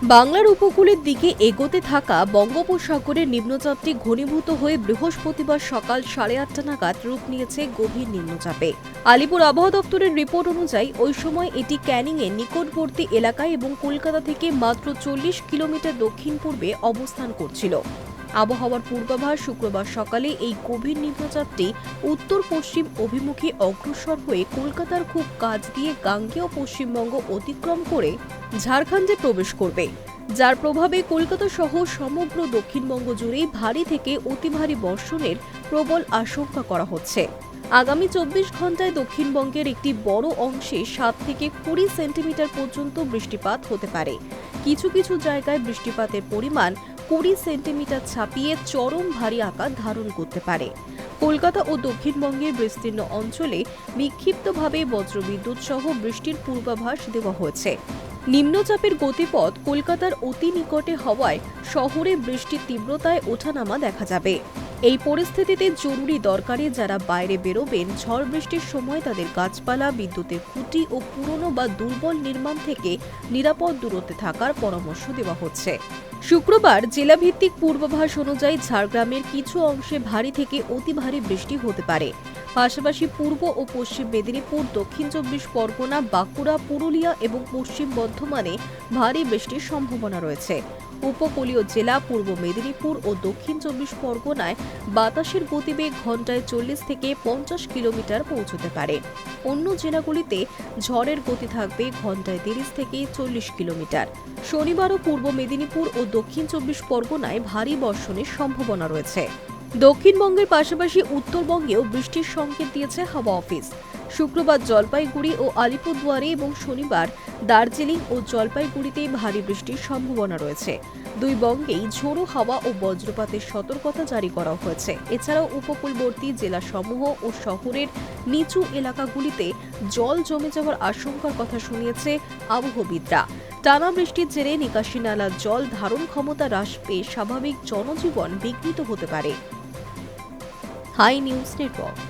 বাংলার উপকূলের দিকে এগোতে থাকা বঙ্গোপসাগরের নিম্নচাপটি ঘনীভূত হয়ে বৃহস্পতিবার সকাল 8:30 নাগাদ রূপ নিয়েছে গভীর নিম্নচাপে। আলিপুর আবহাওয়া দপ্তরের রিপোর্ট অনুযায়ী ওই সময় এটি ক্যানিংয়ের নিকটবর্তী এলাকায় এবং কলকাতা থেকে মাত্র 40 কিলোমিটার দক্ষিণ পূর্বে অবস্থান করছিল। আবহাওয়ার পূর্বাভাস শুক্রবার সকালে এই গভীর নিম্নচাপটি উত্তর পশ্চিম অভিমুখে অগ্রসর হয়ে কলকাতার খুব কাছ দিয়ে গাঙ্গেয় পশ্চিমবঙ্গ অতিক্রম করে ঝাড়খণ্ডে প্রবেশ করবে, যার প্রভাবে কলকাতা সহ সমগ্র দক্ষিণবঙ্গ জুড়েই ভারী থেকে অতি ভারী বর্ষণের প্রবল আশঙ্কা করা হচ্ছে। আগামী 24 ঘন্টায় দক্ষিণবঙ্গের একটি বড় অংশে 7 থেকে 20 সেন্টিমিটার পর্যন্ত বৃষ্টিপাত হতে পারে। কিছু কিছু জায়গায় বৃষ্টিপাতের পরিমাণ 20 সেন্টিমিটার ছাপিয়ে চরম ভারী আকার ধারণ করতে পারে। কলকাতা ও দক্ষিণবঙ্গের বিস্তীর্ণ অঞ্চলে বিক্ষিপ্তভাবে বজ্রবিদ্যুৎ সহ বৃষ্টির পূর্বাভাস দেওয়া হয়েছে। নিম্নচাপের গতিপথ কলকাতার অতি নিকটে হওয়ায় শহরে বৃষ্টির তীব্রতায় ওঠানামা দেখা যাবে। এই পরিস্থিতিতে জরুরি দরকারে যারা বাইরে বেরোবেন, ঝড় বৃষ্টির সময় তাদের গাছপালা, বিদ্যুতের খুঁটি ও পুরনো বা দুর্বল নির্মাণ থেকে নিরাপদ দূরত্বে থাকার পরামর্শ দেওয়া হচ্ছে। শুক্রবার জেলাভিত্তিক পূর্বাভাস অনুযায়ী ঝাড়গ্রামের কিছু অংশে ভারী থেকে অতি ভারী বৃষ্টি হতে পারে। পাশাপাশি পূর্ব ও পশ্চিম মেদিনীপুর, দক্ষিণ 24 পরগনা, বাঁকুড়া, পুরুলিয়া এবং পশ্চিম বর্ধমানে ভারী বৃষ্টির সম্ভাবনা রয়েছে। উপকূলীয় জেলা পূর্ব মেদিনীপুর ও দক্ষিণ 24 পরগনায় বাতাসের গতিবেগ ঘন্টায় 40 থেকে 50 কিলোমিটার পৌঁছতে পারে। অন্য জেলাগুলিতে ঝড়ের গতি থাকবে ঘন্টায় 30 থেকে 40 কিলোমিটার। শনিবারও পূর্ব মেদিনীপুর ও দক্ষিণ 24 পরগনায় ভারী বর্ষণের সম্ভাবনা রয়েছে। দক্ষিণবঙ্গের পাশাপাশি উত্তরবঙ্গেও বৃষ্টির সংকেত দিয়েছে হাওয়া অফিস। শুক্রবার জলপাইগুড়ি ও আলিপুরদুয়ারে এবং শনিবার দার্জিলিং ও জলপাইগুড়িতে ভারী বৃষ্টির সম্ভাবনা রয়েছে। দুই বঙ্গেই ঝোড়ো হাওয়া ও বজ্রপাতের সতর্কতা জারি করা হয়েছে। এছাড়াও উপকূলবর্তী জেলাসমূহ ও শহরের নিচু এলাকাগুলিতে জল জমে যাওয়ার আশঙ্কার কথা শুনিয়েছে আবহবিদরা। টানা বৃষ্টির জেরে নিকাশি নালার জল ধারণ ক্ষমতা হ্রাস পেয়ে স্বাভাবিক জনজীবন বিঘ্নিত হতে পারে। High news network.